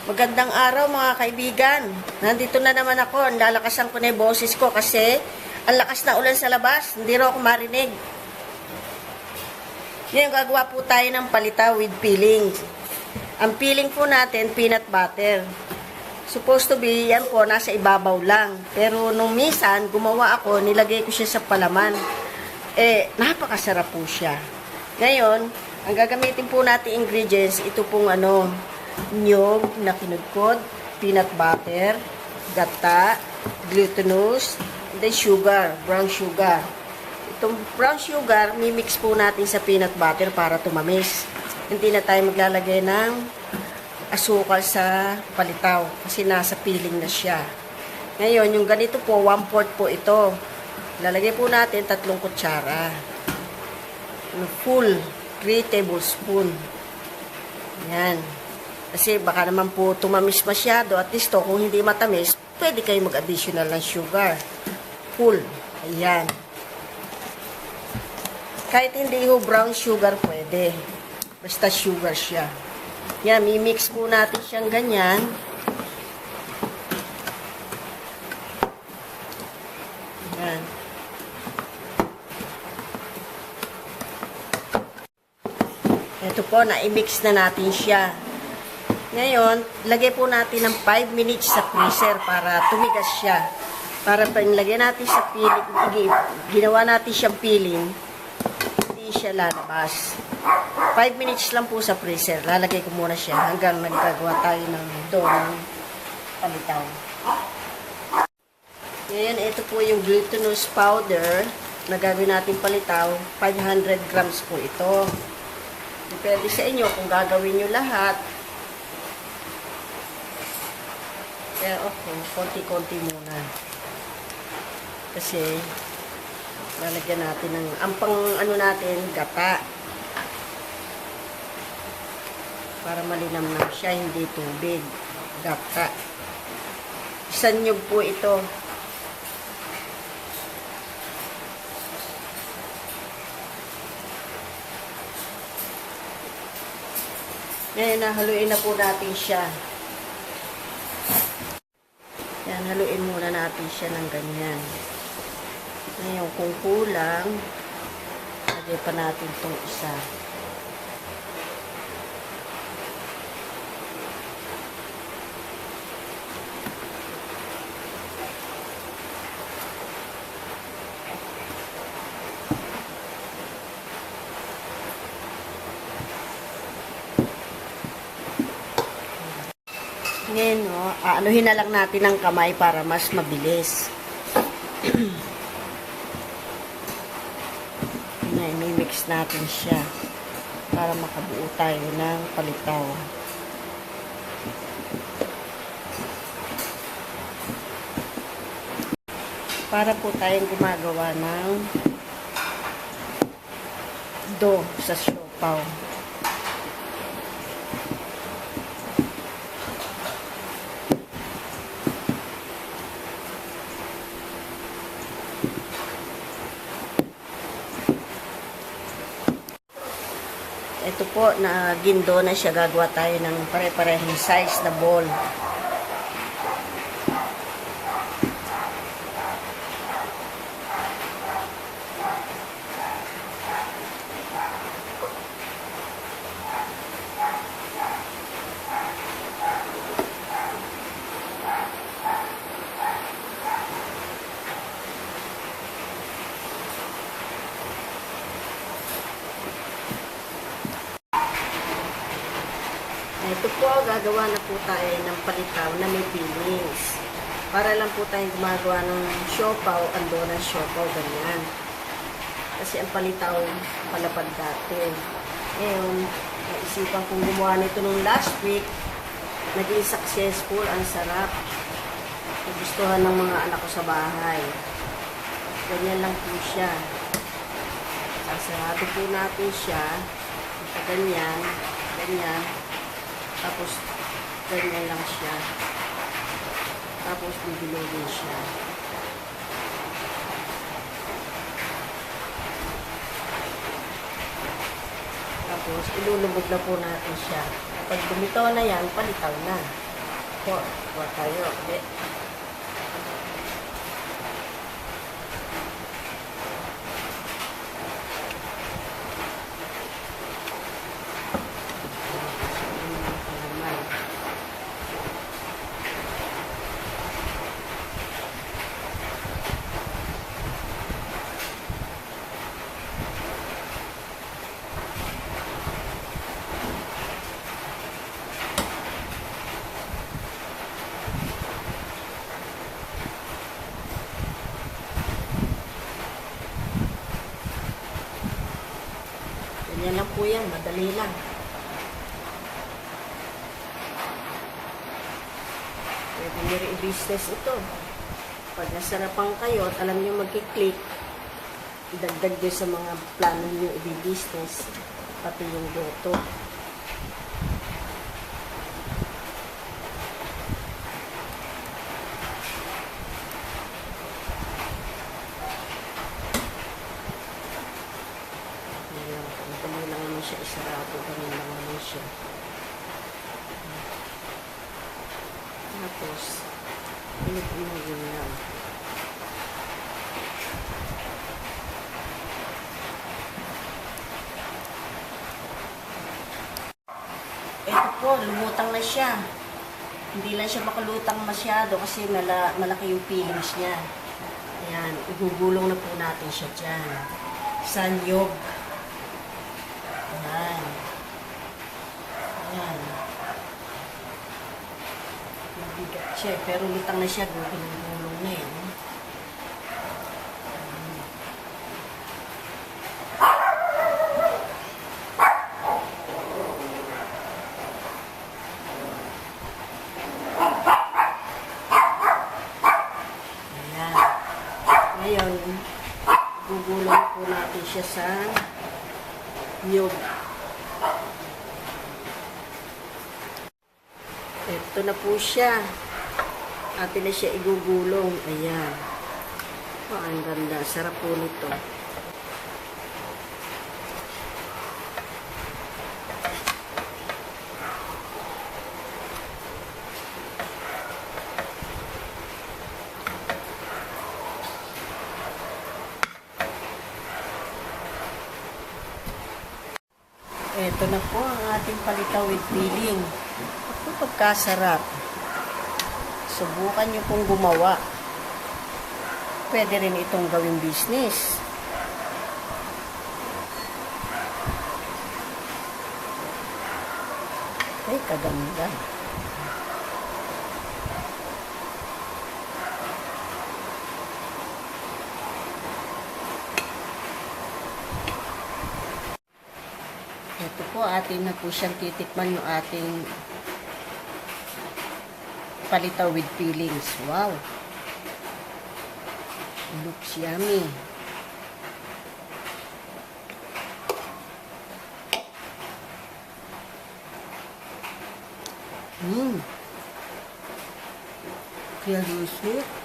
Magandang araw mga kaibigan. Nandito na naman ako. Lalakasan ko na yung boses ko kasi ang lakas na ulan sa labas. Hindi rin ako marinig. Ngayon gagawa po tayo ng palitaw with peeling. Ang peeling po natin, peanut butter. Supposed to be, yan po, nasa ibabaw lang. Pero nung minsan, gumawa ako, nilagay ko siya sa palaman. Napakasarap po siya. Ngayon, ang gagamitin po natin ingredients, ito pong niyog na kinudkod, peanut butter, gata, glutinous, then sugar, brown sugar. Itong brown sugar, mimix po natin sa peanut butter para tumamis. Hindi na tayo maglalagay ng asukal sa palitaw kasi nasa peeling na siya. Ngayon, yung ganito po, 1/4 po ito. Lalagay po natin 3 kutsara. Full 3 tablespoon. Yan. Kasi baka naman po tumamis masyado. At least kung hindi matamis, pwede kayo mag-additional ng sugar. Full. Ayan. Kahit hindi ho brown sugar, pwede. Basta sugar siya. Yan, mimix po natin siyang ganyan. Yan. Ito po, na-mix na natin siya. Ngayon, lagay po natin ng 5 minutes sa freezer para tumigas siya. Para panglagay natin sa peeling, ginawa natin siyang peeling, hindi siya lalabas. 5 minutes lang po sa freezer. Lalagay ko muna siya hanggang nagkagawa tayo ng dough ng palitaw. Ngayon, ito po yung glutinous powder na gagawin natin palitaw. 500 grams po ito. Depende sa inyo kung gagawin nyo lahat. Kaya okay, konti-konti muna. Kasi, lalagyan natin ng, ang pang natin, gata. Para malinamnam siya, hindi tubig. Gata. Isang nyug po ito. Ngayon, haluin na po natin siya. Yan, haluin muna natin siya ng ganyan. Ngayon, kung kulang, lagay pa natin itong isa. Ngayon, aanuhin na lang natin ang kamay para mas mabilis. Ngayon, mimix natin siya para makabuo tayo ng palitaw. Para po tayong gumagawa ng dough sa siopaw. Ito po, na gindo na siya, gagawa tayo ng pare-parehong size na ball. Ito po, gagawa na po tayo ng palitaw na may peelings. Para lang po tayo gumagawa ng siopaw, ando ng siopaw, ganyan. Kasi ang palitaw, palapad dati. Ngayon, naisipan kong gumawa nito nung last week. Naging successful, ang sarap. Nagustuhan ng mga anak ko sa bahay. Ganyan lang po siya. Sasarado po natin siya. Ganyan, ganyan. Tapos, ganyan lang siya. Tapos, bibilogin siya. Tapos, ilulubog na po natin siya. Pag bumitaw na yan, palitaw na. po. Kuha tayo. Okay. Ganyan lang po yan, madali lang. Pwede nyo rin i-business ito. Pag nasarapan kayo at alam nyo mag-click, idagdag nyo sa mga plano nyo i-business, pati yung loto. Madali lang naman siya isarado. Ganun lang naman siya. Tapos, inip-inagin lang. Ito po, lumutang na siya. Hindi lang siya makalutang masyado kasi malaki yung peelings niya. Ayan, igugulong na po natin siya dyan. Sa niyog. Ayan. Ayan. Mabigat siya. Pero lutang na siya. Gulong na yan. Ayan. Ngayon, gugulong po natin siya sa niyog. Ito na po siya. Atin na siya igugulong. Ayan. Oh, ang ganda. Sarap po nito. Ito na po ang ating palitaw with peeling. Ito pagkasarap. Subukan nyo pong gumawa. Pwede rin itong gawing business. Ay, kaganda. Ito po, atin na po siyang titikman yung ating palitaw with peelings. Wow! Looks yummy. Kaya sweet.